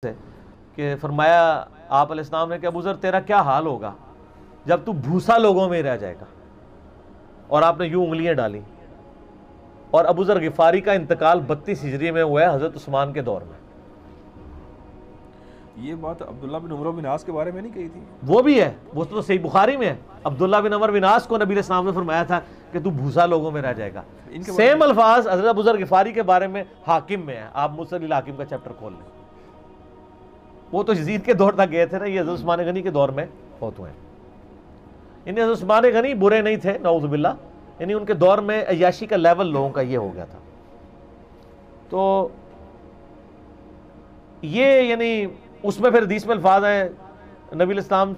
سے کہ فرمایا آپ علیہ السلام نے کہ ابو ذر تیرا کیا حال ہوگا جب تو بھوسا لوگوں میں رہ جائے گا، اور آپ نے یوں انگلیاں ڈالی. اور ابو ذر غفاری کا انتقال 32 ہجری میں ہوا ہے حضرت عثمان کے دور میں. یہ بات عبداللہ بن عمر بن عاص کے بارے میں نہیں کہی تھی؟ وہ بھی ہے، وہ تو صحیح بخاری میں ہے. عبداللہ بن عمر بن عاص کو نبی علیہ السلام نے فرمایا تھا کہ تو بھوسا لوگوں میں رہ جائے گا. سیم الفاظ حضرت ابو ذر غفاری کے بارے میں حاکم میں ہے. آپ مسند الحاکم کا چیپٹر کھول لیں. وہ تو یزید کے دور تک گئے تھے نا، یہ حضرت عثمان غنی کے دور میں فوت ہوئے ہیں. انہیں حضرت عثمان غنی برے نہیں تھے نعوذ باللہ، یعنی ان کے دور میں عیاشی کا لیول لوگوں کا یہ ہو گیا تھا. تو یہ یعنی اس میں پھر حدیث میں الفاظ ہیں نبی علیہ السلام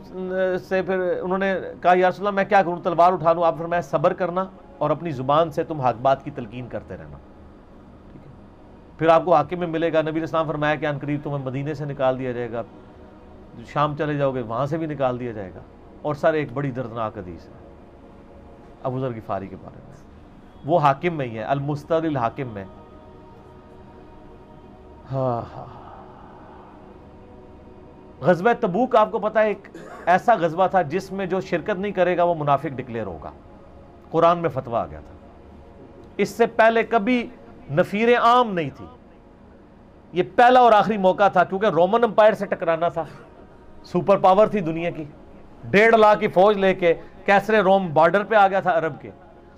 سے، پھر انہوں نے کہا یا رسول اللہ میں کیا کروں، تلوار اٹھا لوں؟ آپ فرمایا صبر کرنا اور اپنی زبان سے تم حق بات کی تلقین کرتے رہنا. ٹھیک ہے، پھر آپ کو حاکم میں ملے گا. نبی علیہ السلام فرمایا کہ عنقریب تمہیں مدینے سے نکال دیا جائے گا، شام چلے جاؤ گے وہاں سے بھی نکال دیا جائے گا. اور سر ایک بڑی دردناک حدیث ہے ابو ذر غفاری کے بارے میں، وہ حاکم میں ہی ہے، المستدرک الحاکم میں. غزوہ تبوک آپ کو پتا ہے ایک ایسا غزوہ تھا جس میں جو شرکت نہیں کرے گا وہ منافق ڈکلیئر ہوگا. قرآن میں فتویٰ آ گیا تھا. اس سے پہلے کبھی نفیر عام نہیں تھی. یہ پہلا اور آخری موقع تھا، کیونکہ رومن امپائر سے ٹکرانا تھا. سپر پاور تھی دنیا کی، 1.5 لاکھ کی فوج لے کے کیسرے روم بارڈر پہ آ گیا تھا عرب کے.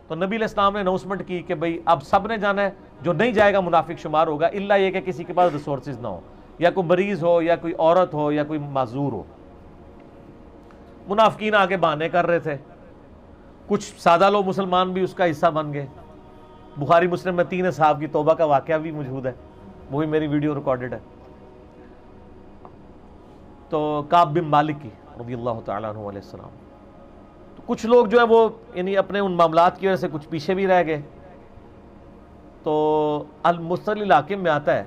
تو نبی علیہ السلام نے اناؤنسمنٹ کی کہ بھئی اب سب نے جانا ہے، جو نہیں جائے گا منافق شمار ہوگا، الا یہ کہ کسی کے پاس ریسورسز نہ ہو، یا کوئی مریض ہو، یا کوئی عورت ہو، یا کوئی معذور ہو. منافقین آگے بہانے کر رہے تھے. کچھ سادہ لوگ مسلمان بھی اس کا حصہ بن گئے. بخاری مسلم میں 3 اصحاب کی توبہ کا واقعہ بھی موجود ہے، وہ بھی میری ویڈیو ریکارڈڈ ہے. تو کعب بن مالک کی رضی اللہ تعالیٰ عنہ علیہ السلام. تو کچھ لوگ جو ہے وہ یعنی اپنے ان معاملات کی وجہ سے کچھ پیچھے بھی رہ گئے. تو المستدرک الحاکم میں آتا ہے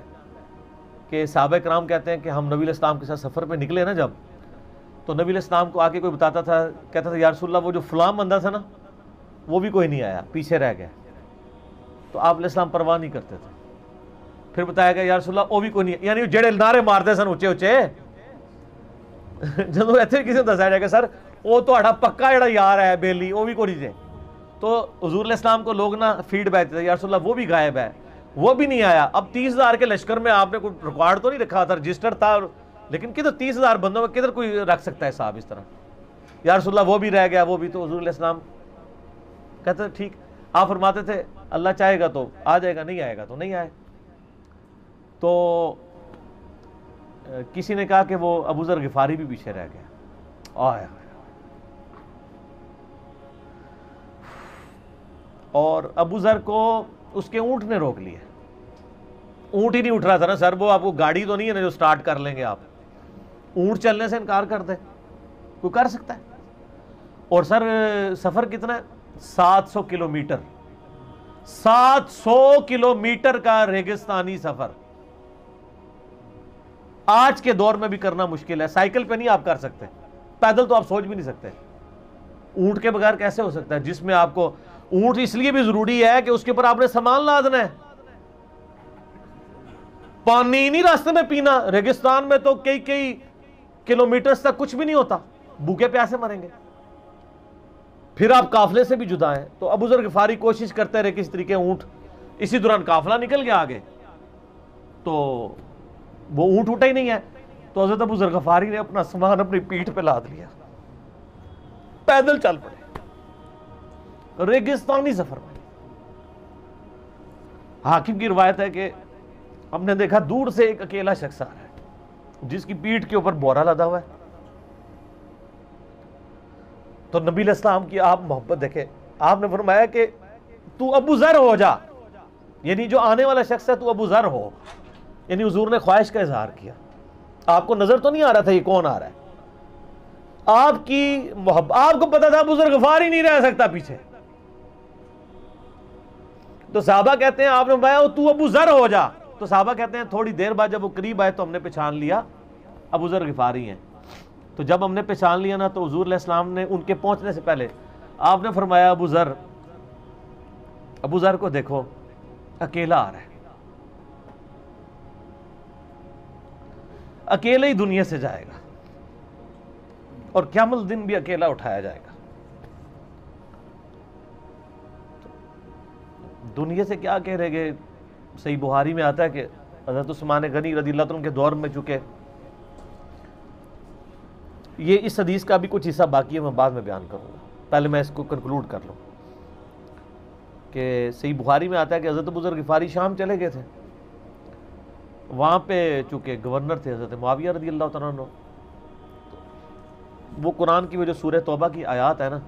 کہ صحابہ کرام کہتے ہیں کہ ہم نبی علیہ السلام کے ساتھ سفر پہ نکلے نا جب، تو نبی علیہ السلام کو آ کے کوئی بتاتا تھا، کہتا تھا یا رسول اللہ وہ جو فلاں بندہ تھا نا وہ بھی کوئی نہیں آیا، پیچھے رہ گیا. تو آپ علیہ السلام پرواہ نہیں کرتے تھے. پھر بتایا گیا یا رسول اللہ وہ بھی کوئی نہیں، یعنی جڑے نعرے مارتے سن اچے اچے جدو ایتھے کسی کو دسایا جائے گا سر وہ تہاڈا پکا جڑا یار ہے بیلی وہ بھی کوئی نہیں. تو حضور علیہ السلام کو لوگ نا فیڈ بیک دیتے یا رسول اللہ وہ بھی غائب ہے، وہ بھی نہیں آیا. اب 30,000 کے لشکر میں آپ نے کوئی ریکارڈ تو نہیں رکھا تھا، رجسٹر تھا، لیکن کدھر 30,000 بندوں میں کدھر کوئی رکھ سکتا ہے صاحب اس طرح؟ یا رسول اللہ وہ بھی رہ گیا، وہ بھی. تو حضور علیہ السلام کہتے تھے ٹھیک. آپ فرماتے تھے اللہ چاہے گا تو آ جائے گا، نہیں آئے گا تو نہیں آئے. تو کسی نے کہا کہ وہ ابو ذر غفاری بھی پیچھے رہ گیا. آیا اور ابو ذر کو اس کے اونٹ نے روک لیا. اونٹ ہی نہیں اٹھ رہا تھا نا سر، وہ آپ کو گاڑی تو نہیں ہے نا جو سٹارٹ کر لیں گے آپ. اونٹ چلنے سے انکار کر دے کوئی کر سکتا ہے؟ اور سر سفر کتنا ہے؟ 700 کلومیٹر. 700 کلومیٹر کا ریگستانی سفر آج کے دور میں بھی کرنا مشکل ہے. سائیکل پہ نہیں آپ کر سکتے، پیدل تو آپ سوچ بھی نہیں سکتے. اونٹ کے بغیر کیسے ہو سکتا ہے؟ جس میں آپ کو اونٹ اس لیے بھی ضروری ہے کہ اس کے اوپر آپ نے سامان لادنا ہے. پانی نہیں راستے میں پینا. ریگستان میں تو کئی کلومیٹرز تک کچھ بھی نہیں ہوتا، بھوکے پیاسے مریں گے. پھر آپ قافلے سے بھی جدا ہیں. تو ابو ذر غفاری کوشش کرتے رہے کس طریقے اونٹ، اسی دوران قافلہ نکل گیا آگے تو وہ اونٹ اٹھا ہی نہیں ہے. تو حضرت ابو ذر غفاری نے اپنا سامان اپنی پیٹھ پہ لاد لیا، پیدل چل پڑے ریگستانی سفر میں. حاکم کی روایت ہے کہ ہم نے دیکھا دور سے ایک اکیلا شخص آ رہا ہے جس کی پیٹھ کے اوپر بورا لدا ہوا ہے. تو نبی علیہ السلام کی آپ محبت دیکھیں، آپ نے فرمایا کہ تو ابو ذر ہو جا، یعنی جو آنے والا شخص ہے تو ابو ذر ہو. یعنی حضور نے خواہش کا اظہار کیا. آپ کو نظر تو نہیں آ رہا تھا یہ کون آ رہا ہے، آپ کی محبت، آپ کو پتا تھا ابو ذر غفاری نہیں رہ سکتا پیچھے. تو صحابہ کہتے ہیں آپ نے فرمایا تو ابو ذر ہو جا. تو صحابہ کہتے ہیں تھوڑی دیر بعد جب وہ قریب آئے تو ہم نے پہچان لیا ابو ذر غفاری ہیں. تو جب ہم نے پہچان لیا نا تو حضور علیہ السلام نے ان کے پہنچنے سے پہلے آپ نے فرمایا ابو ذر کو دیکھو اکیلا آ رہا ہے. اکیلے ہی دنیا سے جائے گا اور قیامت دن بھی اکیلا اٹھایا جائے گا. دنیا سے کیا کہہ رہے گے. صحیح بخاری میں آتا ہے کہ حضرت عثمان غنی رضی اللہ عنہ کے دور میں چکے یہ اس حدیث کا بھی کچھ حصہ باقی ہے، میں بعد میں بیان کروں گا، پہلے میں اس کو کنکلوڈ کر لوں کہ صحیح بخاری میں آتا ہے کہ حضرت ابو ذر غفاری شام چلے گئے تھے. وہاں پہ چونکہ گورنر تھے حضرت معاویہ رضی اللہ تعالیٰ عنہ. وہ قرآن کی وہ جو سورہ توبہ کی آیات ہے نا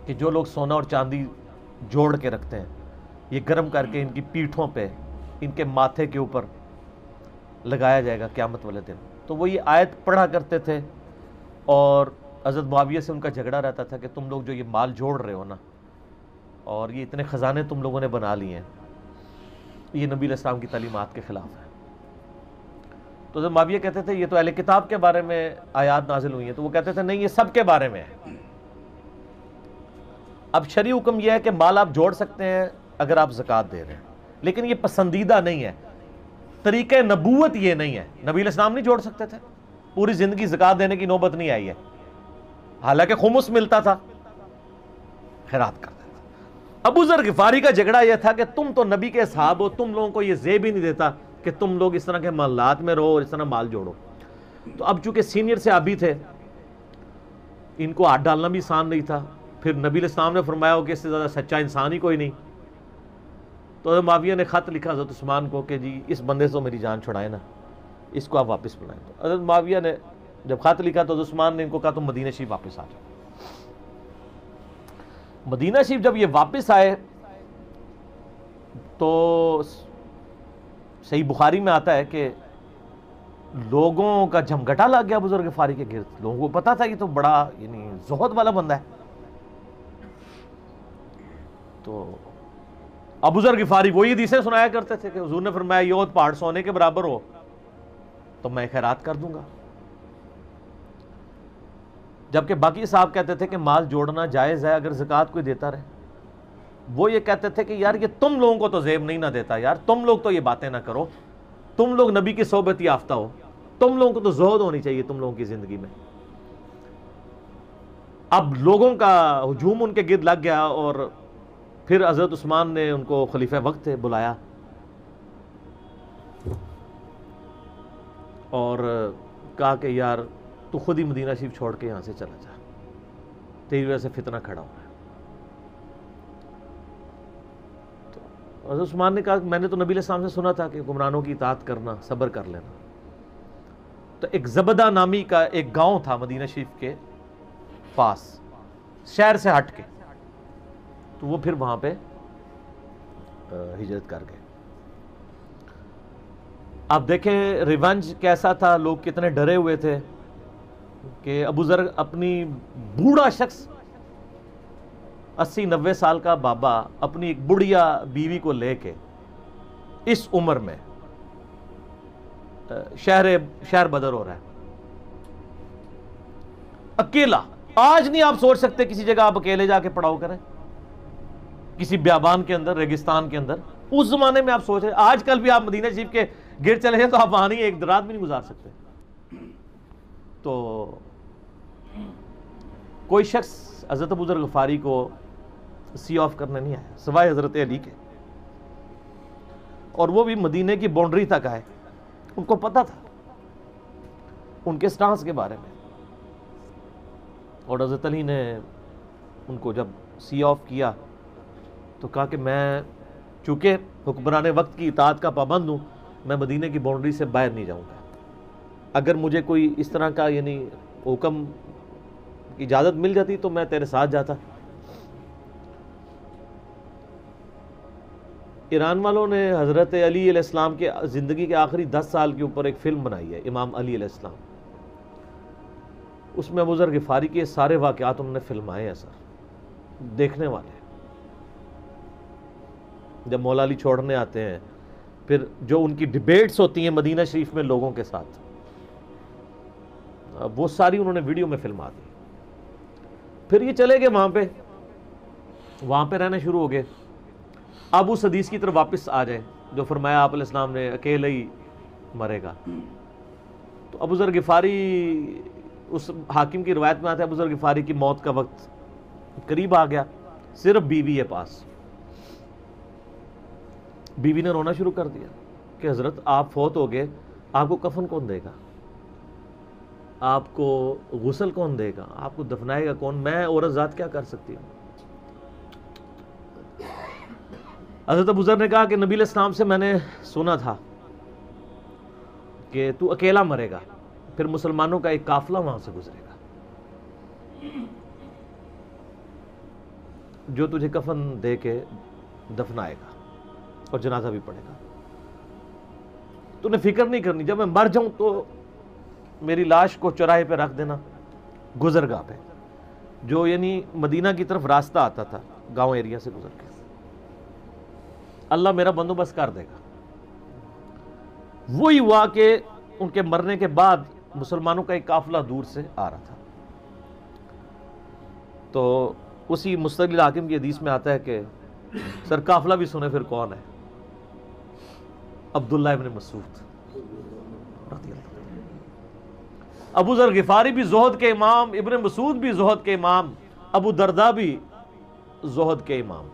کہ جو لوگ سونا اور چاندی جوڑ کے رکھتے ہیں یہ گرم کر کے ان کی پیٹھوں پہ ان کے ماتھے کے اوپر لگایا جائے گا قیامت والے دن. تو وہ یہ آیت پڑھا کرتے تھے اور حضرت معاویہ سے ان کا جھگڑا رہتا تھا کہ تم لوگ جو یہ مال جوڑ رہے ہو نا اور یہ اتنے خزانے تم لوگوں نے بنا لیے ہیں یہ نبی علیہ السلام کی تعلیمات کے خلاف ہے. تو حضرت معاویہ کہتے تھے یہ تو اہل کتاب کے بارے میں آیات نازل ہوئی ہیں. تو وہ کہتے تھے نہیں یہ سب کے بارے میں ہے. اب شرعی حکم یہ ہے کہ مال آپ جوڑ سکتے ہیں اگر آپ زکوٰۃ دے رہے ہیں، لیکن یہ پسندیدہ نہیں ہے. طریقہ نبوت یہ نہیں ہے. نبی علیہ السلام نہیں جوڑ سکتے تھے، پوری زندگی زکوٰۃ دینے کی نوبت نہیں آئی ہے، حالانکہ خمس ملتا تھا، خیرات کرتے تھے. ابو ذر غفاری کا جھگڑا یہ تھا کہ تم تو نبی کے اصحاب ہو، تم لوگوں کو یہ زیب ہی نہیں دیتا کہ تم لوگ اس طرح کے محلات میں رہو اور اس طرح مال جوڑو. تو اب چونکہ سینئر صحابی تھے ان کو ہاتھ ڈالنا بھی آسان نہیں تھا. پھر نبی علیہ السلام نے فرمایا ہو کہ اس سے زیادہ سچا انسان ہی کوئی نہیں. تو حضرت معاویہ نے خط لکھا حضرت عثمان کو کہ جی اس بندے سے میری جان چھڑائیں نا، اس کو آپ واپس بلائیں. تو حضرت معاویہ نے جب خط لکھا تو حضرت عثمان نے ان کو کہا تم مدینہ شریف واپس آ جاؤ. مدینہ شریف جب یہ واپس آئے تو صحیح بخاری میں آتا ہے کہ لوگوں کا جھمگٹا لگ گیا ابو ذر غفاری کے گرد. لوگوں کو پتا تھا یہ تو بڑا یعنی زہد والا بندہ ہے. تو ابو ذر غفاری وہی حدیثیں سنایا کرتے تھے کہ حضور نے فرمایا یہ احد پہاڑ سونے کے برابر ہو تو میں خیرات کر دوں گا. جبکہ باقی صاحب کہتے تھے کہ مال جوڑنا جائز ہے اگر زکوٰۃ کوئی دیتا رہے. وہ یہ کہتے تھے کہ یار یہ تم لوگوں کو تو زیب نہیں نہ دیتا، یار تم لوگ تو یہ باتیں نہ کرو، تم لوگ نبی کی صحبت یافتہ ہو، تم لوگوں کو تو زہد ہونی چاہیے تم لوگوں کی زندگی میں. اب لوگوں کا ہجوم ان کے گرد لگ گیا اور پھر حضرت عثمان نے ان کو خلیفہ وقت تھے بلایا اور کہا کہ یار تو خود ہی مدینہ شریف چھوڑ کے یہاں سے چلا جا، تیری وجہ سے فتنہ کھڑا ہوا ہے. تو حضرت عثمان نے کہا میں نے تو نبی علیہ السلام سے سنا تھا کہ حکمرانوں کی اطاعت کرنا، صبر کر لینا. تو ایک زبدہ نامی کا ایک گاؤں تھا مدینہ شریف کے پاس، شہر سے ہٹ کے. تو وہ پھر وہاں پہ ہجرت کر گئے. آپ دیکھیں ریونج کیسا تھا، لوگ کتنے ڈرے ہوئے تھے کہ ابو ذر اپنی بوڑھا شخص 80-90 سال کا بابا اپنی ایک بڑھیا بیوی کو لے کے اس عمر میں شہر بدر ہو رہا ہے اکیلا. آج نہیں آپ سوچ سکتے کسی جگہ آپ اکیلے جا کے پڑاؤ کریں کسی بیابان کے اندر، ریگستان کے اندر. اس زمانے میں آپ سوچ رہے، آج کل بھی آپ مدینہ شریف کے گرد چلے جائیں تو آپ وہاں نہیں ایک رات بھی نہیں گزار سکتے. تو کوئی شخص حضرت ابو ذر غفاری کو سی آف کرنے نہیں آیا سوائے حضرت علی کے، اور وہ بھی مدینے کی باؤنڈری تک آئے. ان کو پتا تھا ان کے سٹانس کے بارے میں، اور حضرت علی نے ان کو جب سی آف کیا تو کہا کہ میں چونکہ حکمران وقت کی اطاعت کا پابند ہوں، میں مدینہ کی باؤنڈری سے باہر نہیں جاؤں گا. اگر مجھے کوئی اس طرح کا یعنی حکم کی اجازت مل جاتی تو میں تیرے ساتھ جاتا. ایران والوں نے حضرت علی علیہ السلام کے زندگی کے آخری 10 سال کے اوپر ایک فلم بنائی ہے، امام علی علیہ السلام. اس میں ابو ذر غفاری کے سارے واقعات انہوں نے فلمائے ہیں سر، دیکھنے والے. جب مولا علی چھوڑنے آتے ہیں، پھر جو ان کی ڈیبیٹس ہوتی ہیں مدینہ شریف میں لوگوں کے ساتھ، وہ ساری انہوں نے ویڈیو میں فلما دی. پھر یہ چلے گئے وہاں پہ رہنا شروع ہو گئے. اب اس حدیث کی طرف واپس آ جائیں جو فرمایا آپ علیہ السلام نے اکیلے ہی مرے گا. تو ابو ذر غفاری، اس حاکم کی روایت میں آتا ہے ابو ذر غفاری کی موت کا وقت قریب آ گیا، صرف بیوی ہے پاس. بیوی نے رونا شروع کر دیا کہ حضرت آپ فوت ہو گئے، آپ کو کفن کون دے گا، آپ کو غسل کون دے گا، آپ کو دفنائے گا کون، میں عورت ذات کیا کر سکتی ہوں. حضرت ابو ذر نے کہا کہ نبی علیہ السلام سے میں نے سنا تھا کہ تو اکیلا مرے گا، پھر مسلمانوں کا ایک قافلہ وہاں سے گزرے گا جو تجھے کفن دے کے دفنائے گا اور جنازہ بھی پڑھے گا. تو نے فکر نہیں کرنی، جب میں مر جاؤں تو میری لاش کو چوراہے پہ رکھ دینا، گزرگاہ پہ، جو یعنی مدینہ کی طرف راستہ آتا تھا گاؤں ایریا سے گزر کے. اللہ میرا بندوبست کر دے گا. وہی ہوا کہ ان کے مرنے کے بعد مسلمانوں کا ایک قافلہ دور سے آ رہا تھا. تو اسی مستدل حاکم کی حدیث میں آتا ہے کہ سر قافلہ بھی سنے پھر کون ہے، عبداللہ ابن مسعود رضی اللہ عنہ. ابو ذر غفاری بھی زہد کے امام، ابن مسعود بھی زہد کے امام، ابو درداء بھی زہد کے امام.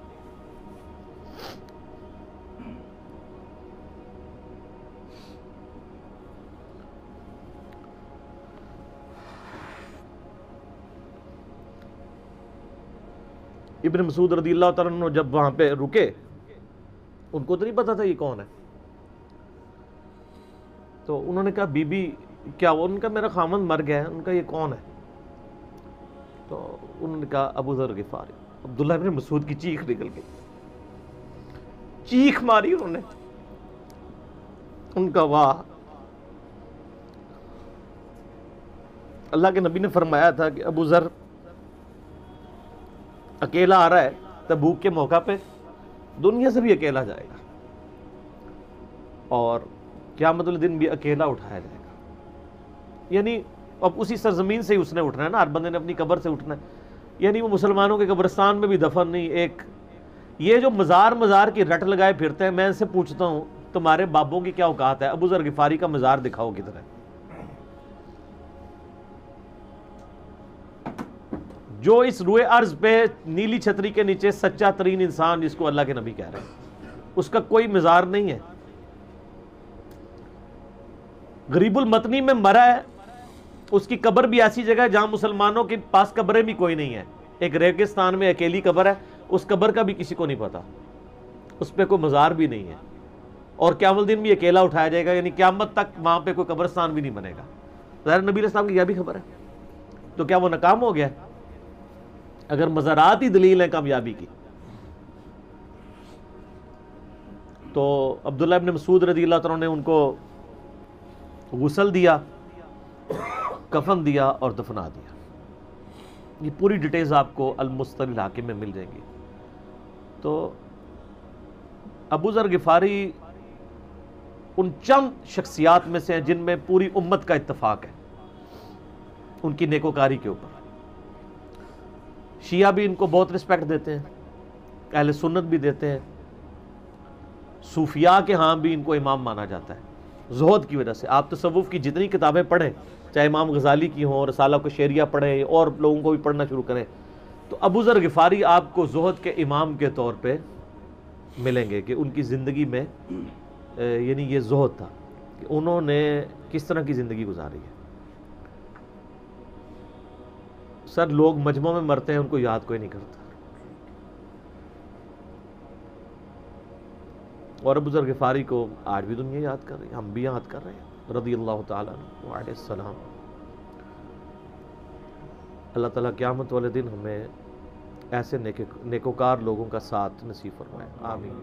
ابن مسعود رضی اللہ تعالیٰ عنہ جب وہاں پہ رکے، ان کو تو نہیں پتا تھا یہ کون ہے. تو انہوں نے کہا بی بی کیا وہ، ان کا میرا خامند مر گیا ہے. ان کا یہ کون ہے؟ تو انہوں نے کہا ابو ذر غفاری. عبداللہ ابن مسعود کی چیخ نکل گئی، چیخ ماری انہوں نے. ان کا واہ، اللہ کے نبی نے فرمایا تھا کہ ابو ذر اکیلا آ رہا ہے تبوک کے موقع پہ، دنیا سے بھی اکیلا جائے گا اور قیامت الدن بھی اکیلا اٹھایا جائے گا. یعنی اب اسی سرزمین سے ہی اس نے اٹھنا ہے نا، ہر بندے نے اپنی قبر سے اٹھنا ہے. یعنی وہ مسلمانوں کے قبرستان میں بھی دفن نہیں. ایک یہ جو مزار کی رٹ لگائے پھرتے ہیں، میں ان سے پوچھتا ہوں تمہارے بابوں کی کیا اوقات ہے؟ ابو ذر غفاری کا مزار دکھاؤ کدھر ہے. جو اس روئے ارض پہ نیلی چھتری کے نیچے سچا ترین انسان جس کو اللہ کے نبی کہہ رہے ہیں، اس کا کوئی مزار نہیں ہے. غریب المتنی میں مرا ہے، اس کی قبر بھی ایسی جگہ ہے جہاں مسلمانوں کے پاس قبریں بھی کوئی نہیں ہے. ایک ریگستان میں اکیلی قبر ہے، اس قبر کا بھی کسی کو نہیں پتا، اس پہ کوئی مزار بھی نہیں ہے، اور قیامت الدین بھی اکیلا اٹھایا جائے گا. یعنی قیامت تک وہاں پہ کوئی قبرستان بھی نہیں بنے گا. ظاہر نبی علیہ السلام کی یہ بھی خبر ہے. تو کیا وہ ناکام ہو گیا اگر مزارات ہی دلیل ہے کامیابی کی؟ تو عبداللہ ابن مسعود رضی اللہ تعالیٰ نے ان کو غسل دیا، کفن دیا اور دفنا دیا. یہ پوری ڈیٹیلز آپ کو المستدل حاکم میں مل جائیں گی. تو ابو ذر غفاری ان چند شخصیات میں سے ہیں جن میں پوری امت کا اتفاق ہے ان کی نیکوکاری کے اوپر. شیعہ بھی ان کو بہت رسپیکٹ دیتے ہیں، اہل سنت بھی دیتے ہیں، صوفیاء کے ہاں بھی ان کو امام مانا جاتا ہے زہد کی وجہ سے. آپ تصوف کی جتنی کتابیں پڑھیں، چاہے امام غزالی کی ہوں، رسالہ کو شیریہ پڑھیں اور لوگوں کو بھی پڑھنا شروع کریں، تو ابو ذر غفاری آپ کو زہد کے امام کے طور پہ ملیں گے کہ ان کی زندگی میں یعنی یہ زہد تھا کہ انہوں نے کس طرح کی زندگی گزاری ہے. سر لوگ مجمع میں مرتے ہیں، ان کو یاد کوئی نہیں کرتا، اور ابو ذر غفاری کو آج بھی دنیا یاد کر رہی ہے، ہم بھی یاد کر رہے ہیں رضی اللہ تعالیٰ عنہ علیہ السلام. اللہ تعالیٰ قیامت والے دن ہمیں ایسے نیکوکار لوگوں کا ساتھ نصیب فرمائے. آمین.